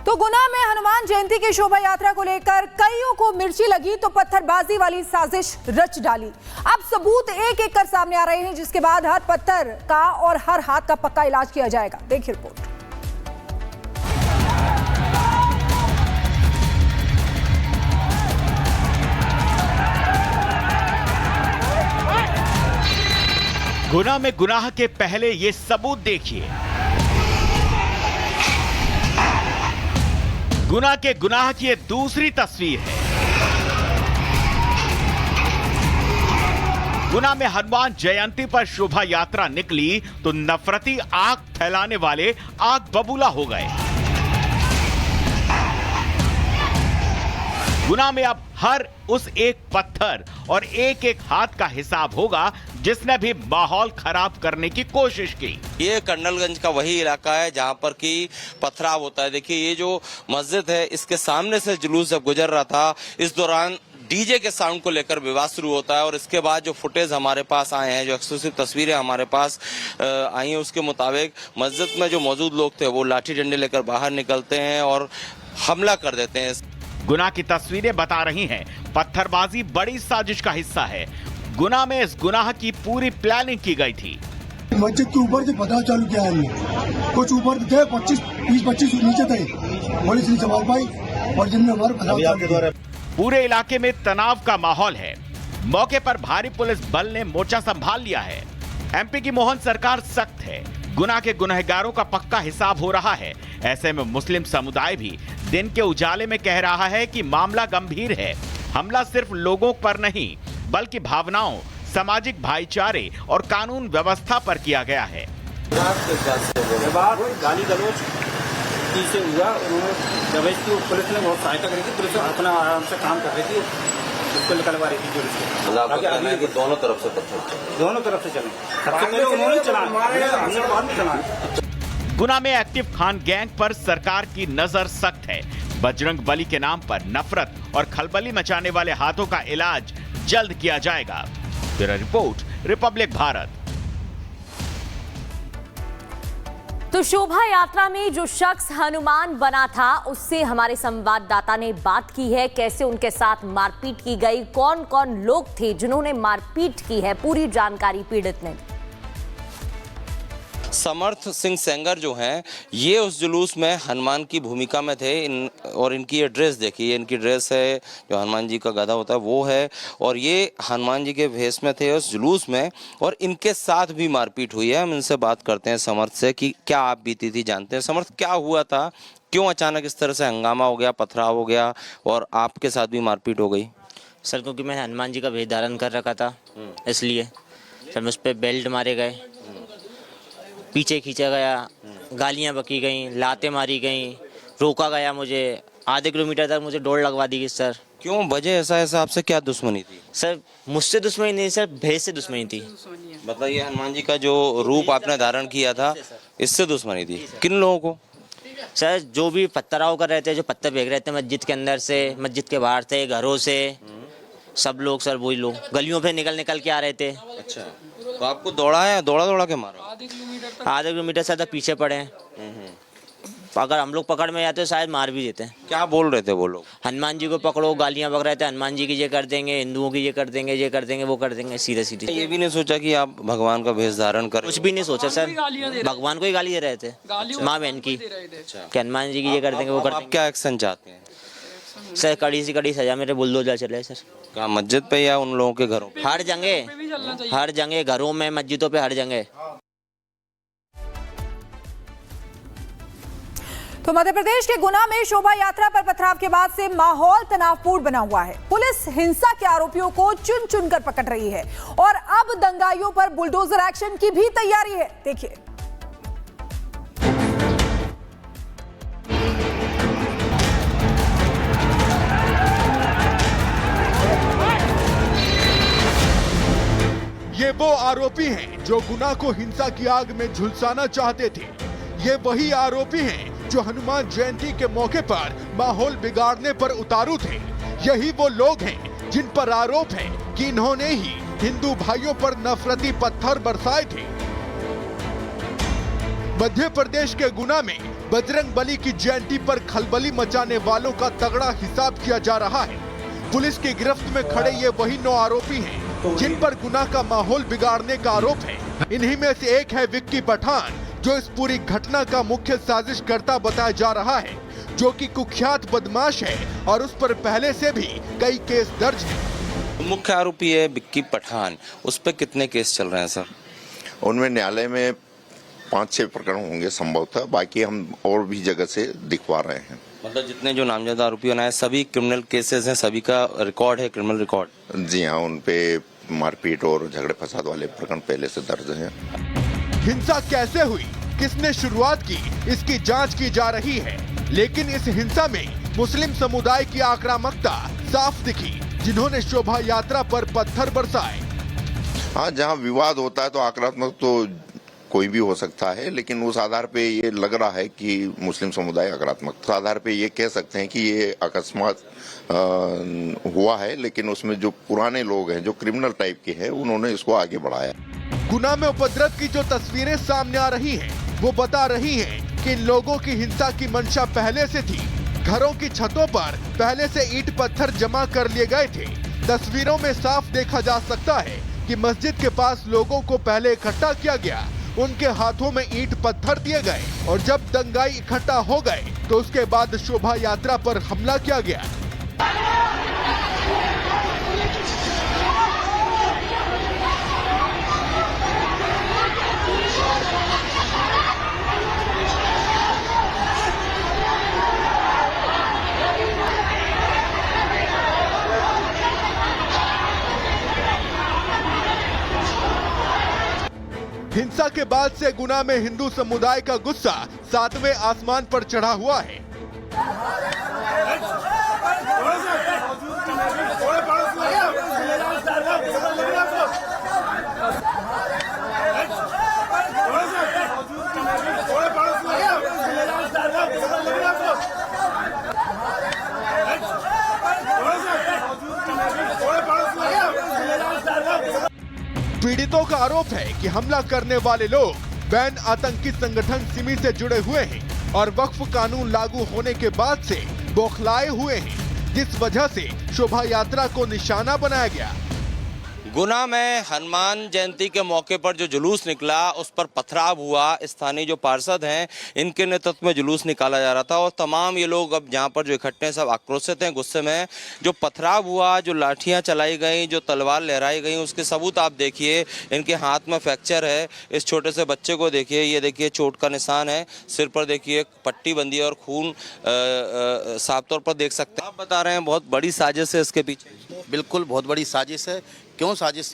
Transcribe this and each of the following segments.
तो गुना में हनुमान जयंती की शोभा यात्रा को लेकर कईयों को मिर्ची लगी तो पत्थरबाजी वाली साजिश रच डाली। अब सबूत एक एक कर सामने आ रहे हैं, जिसके बाद हर पत्थर का और हर हाथ का पक्का इलाज किया जाएगा। देखिए रिपोर्ट। गुना में गुनाह के पहले ये सबूत देखिए। गुना के गुनाह की ये दूसरी तस्वीर है। गुना में हनुमान जयंती पर शोभा यात्रा निकली तो नफरती आग फैलाने वाले आग बबूला हो गए। गुना में अब हर उस एक पत्थर और एक एक हाथ का हिसाब होगा जिसने भी माहौल खराब करने की कोशिश की। ये कर्नलगंज का वही इलाका है जहां पर कि पथराव होता है। देखिए ये जो मस्जिद है, इसके सामने से जुलूस जब गुजर रहा था, इस दौरान डीजे के साउंड को लेकर विवाद शुरू होता है। और इसके बाद जो फुटेज हमारे पास आए हैं, जो एक्सक्लूसिव तस्वीरें हमारे पास आई हैं, उसके मुताबिक मस्जिद में जो मौजूद लोग थे वो लाठी डंडे लेकर बाहर निकलते हैं और हमला कर देते हैं। गुना की तस्वीरें बता रही हैं पत्थरबाजी बड़ी साजिश का हिस्सा है। गुना में इस गुनाह की पूरी प्लानिंग की गई थी। मस्जिद के ऊपर से पथराव चालू किया है। कुछ ऊपर थे 20-25 नीचे थे, पुलिस नहीं संभाल पाई और जिनमें हमारे पूरे इलाके में तनाव का माहौल है। मौके पर भारी पुलिस बल ने मोर्चा संभाल लिया है। एमपी की मोहन सरकार सख्त है। गुना के गुनहगारों का पक्का हिसाब हो रहा है। ऐसे में मुस्लिम समुदाय भी दिन के उजाले में कह रहा है कि मामला गंभीर है। हमला सिर्फ लोगों पर नहीं बल्कि भावनाओं, सामाजिक भाईचारे और कानून व्यवस्था पर किया गया है। गाली गलौज से हुआ, उन्होंने पुलिस ने बहुत सहायता करी थी। पुलिस अपना आराम से काम कर रही थी, उसको निकलवा रही थी पुलिस के। दोनों तरफ से दोनों तरफ से चले, सबसे पहले उन्होंने चला, हमने बाद में चला। गुना में एक्टिव खान गैंग पर सरकार की नजर सख्त है। बजरंग बली के नाम पर नफरत और खलबली मचाने वाले हाथों का इलाज जल्द किया जाएगा। Bureau report, Republic Bharat. तो शोभा यात्रा में जो शख्स हनुमान बना था, उससे हमारे संवाददाता ने बात की है। कैसे उनके साथ मारपीट की गई, कौन कौन लोग थे जिन्होंने मारपीट की है, पूरी जानकारी पीड़ित ने। समर्थ सिंह सेंगर जो हैं, ये उस जुलूस में हनुमान की भूमिका में थे। और इनकी ये ड्रेस देखिए, इनकी ड्रेस है जो हनुमान जी का गधा होता है वो है, और ये हनुमान जी के भेष में थे उस जुलूस में। और इनके साथ भी मारपीट हुई है। हम इनसे बात करते हैं समर्थ से कि क्या आप बीती थी जानते हैं। समर्थ, क्या हुआ था, क्यों अचानक इस तरह से हंगामा हो गया, पथराव हो गया और आपके साथ भी मारपीट हो गई? सर क्योंकि मैंने हनुमान जी का भेष धारण कर रखा था, इसलिए सर मुझ पर बेल्ट मारे गए, पीछे खींचा गया, गालियां बकी गई, लातें मारी गई, रोका गया मुझे। आधे किलोमीटर तक मुझे दौड़ लगवा दी गई। सर क्यों, वजह ऐसा है? आपसे क्या दुश्मनी थी? सर मुझसे दुश्मनी नहीं सर, भेष से दुश्मनी थी। बताइए, हनुमान जी का जो रूप आपने धारण किया था, इससे दुश्मनी थी? किन लोगों को? सर जो भी पत्थराव कर रहे थे, जो पत्थर फेंक रहे थे मस्जिद के अंदर से, मस्जिद के बाहर से, घरों से, सब लोग सर वही लोग गलियों पे निकल के आ रहे थे। अच्छा, तो आपको दौड़ा के मारा? आधे किलोमीटर से पीछे पड़े हैं। अगर हम लोग पकड़ में जाते तो शायद मार भी देते हैं। क्या बोल रहे थे वो लोग? हनुमान जी को पकड़ो, गालियां बक रहे थे, हनुमान जी की ये कर देंगे, हिंदुओं की ये कर देंगे, ये कर देंगे, वो कर देंगे, सीधे सीधे। ये भी नहीं सोचा कि आप भगवान का भेष धारण करें? कुछ भी नहीं सोचा सर, भगवान को ही गाली दे रहे थे, माँ बहन की, कि हनुमान जी की ये कर देंगे, वो कर देंगे। क्या एक्शन चाहते हैं? सर कड़ी से कड़ी सजा मेरे बुलडोजर चले सर। क्या मस्जिद पे या उन लोगों के घरों पे? हर जगह, घरों में, मस्जिदों पे, हर जगह। तो मध्य प्रदेश के गुना में शोभा यात्रा पर पथराव के बाद से माहौल तनावपूर्ण बना हुआ है। पुलिस हिंसा के आरोपियों को चुन चुन कर पकड़ रही है और अब दंगाइयों पर बुलडोजर एक्शन की भी तैयारी है। देखिए। ये वो आरोपी हैं जो गुना को हिंसा की आग में झुलसाना चाहते थे। ये वही आरोपी हैं जो हनुमान जयंती के मौके पर माहौल बिगाड़ने पर उतारू थे। यही वो लोग हैं जिन पर आरोप है कि इन्होंने ही हिंदू भाइयों पर नफरती पत्थर बरसाए थे। मध्य प्रदेश के गुना में बजरंगबली की जयंती पर खलबली मचाने वालों का तगड़ा हिसाब किया जा रहा है। पुलिस की गिरफ्त में खड़े ये वही 9 आरोपी हैं जिन पर गुनाह का माहौल बिगाड़ने का आरोप है। इन्हीं में से एक है विक्की पठान, जो इस पूरी घटना का मुख्य साजिशकर्ता बताया जा रहा है, जो कि कुख्यात बदमाश है और उस पर पहले से भी कई केस दर्ज हैं। मुख्य आरोपी है विक्की पठान, उस पर कितने केस चल रहे हैं सर? उनमें न्यायालय में 5-6 प्रकरण होंगे संभवतः, बाकी हम और भी जगह से दिखवा रहे हैं। मतलब जितने जो नामजद आरोपी बनाए सभी क्रिमिनल केसेस हैं, सभी का रिकॉर्ड है, क्रिमिनल रिकॉर्ड? जी हाँ, उन पे मारपीट और झगड़े फसाद वाले प्रकरण पहले से दर्ज हैं। हिंसा कैसे हुई, किसने शुरुआत की, इसकी जांच की जा रही है। लेकिन इस हिंसा में मुस्लिम समुदाय की आक्रामकता साफ दिखी, जिन्होंने शोभा यात्रा पर पत्थर बरसाए। हाँ, जहाँ विवाद होता है तो आक्रामक तो कोई भी हो सकता है, लेकिन उस आधार पे ये लग रहा है कि मुस्लिम समुदाय आक्रामक, उस आधार पे ये कह सकते हैं कि ये अकस्मात हुआ है। लेकिन उसमें जो पुराने लोग हैं, जो क्रिमिनल टाइप के हैं, उन्होंने इसको आगे बढ़ाया। गुना में उपद्रव की जो तस्वीरें सामने आ रही हैं, वो बता रही हैं कि इन लोगों की हिंसा की मंशा पहले से थी। घरों की छतों पर पहले से ईंट पत्थर जमा कर लिए गए थे। तस्वीरों में साफ देखा जा सकता है कि मस्जिद के पास लोगों को पहले इकट्ठा किया गया, उनके हाथों में ईंट पत्थर दिए गए और जब दंगाई इकट्ठा हो गए तो उसके बाद शोभा यात्रा पर हमला किया गया। हिंसा के बाद से गुना में हिंदू समुदाय का गुस्सा 7वें आसमान पर चढ़ा हुआ है। पीड़ितों का आरोप है कि हमला करने वाले लोग बैन आतंकी संगठन सिमी से जुड़े हुए हैं और वक्फ कानून लागू होने के बाद से बौखलाए हुए हैं, जिस वजह से शोभा यात्रा को निशाना बनाया गया। गुना में हनुमान जयंती के मौके पर जो जुलूस निकला उस पर पथराव हुआ। स्थानीय जो पार्षद हैं इनके नेतृत्व में जुलूस निकाला जा रहा था और तमाम ये लोग अब जहाँ पर जो इकट्ठे हैं सब आक्रोशित हैं, गुस्से में। जो पथराव हुआ, जो लाठियाँ चलाई गई, जो तलवार लहराई गई, उसके सबूत आप देखिए। इनके हाथ में फ्रैक्चर है। इस छोटे से बच्चे को देखिए, ये देखिए चोट का निशान है, सिर पर देखिए पट्टी बंदी है और खून साफ तौर पर देख सकते हैं। आप बता रहे हैं बहुत बड़ी साजिश है इसके पीछे। बिल्कुल बहुत बड़ी साजिश है। क्यों साजिश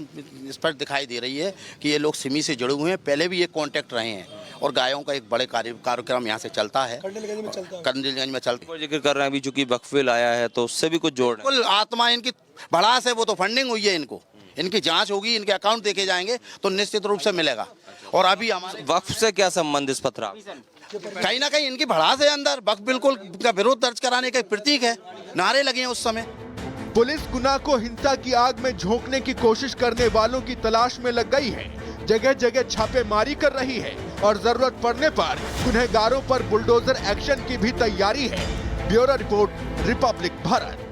इस पर दिखाई दे रही है कि ये लोग सिमी से जुड़े हुए हैं, पहले भी ये कांटेक्ट रहे हैं और गायों का एक बड़े कार्यक्रम यहाँ से चलता है, कंडीलगंज में चलता है। जिक्र कर रहे हैं अभी चूंकि वक्फे आया है तो उससे भी कुछ जोड़ रहे हैं। बिल्कुल आत्मा इनकी भड़ास है, वो तो फंडिंग हुई है। इनकी जांच होगी, इनके अकाउंट देखे जाएंगे तो निश्चित रूप से मिलेगा। और अभी हमारे वक्फ से क्या संबंध इस पथराव? कहीं ना कहीं इनकी भड़ास है अंदर। वक्फ बिल्कुल का विरोध दर्ज कराने का एक प्रतीक है। नारे लगे हैं उस समय। पुलिस गुनाह को हिंसा की आग में झोंकने की कोशिश करने वालों की तलाश में लग गई है। जगह जगह छापेमारी कर रही है और जरूरत पड़ने पर गुनहगारों पर बुलडोजर एक्शन की भी तैयारी है। Bureau report, Republic Bharat.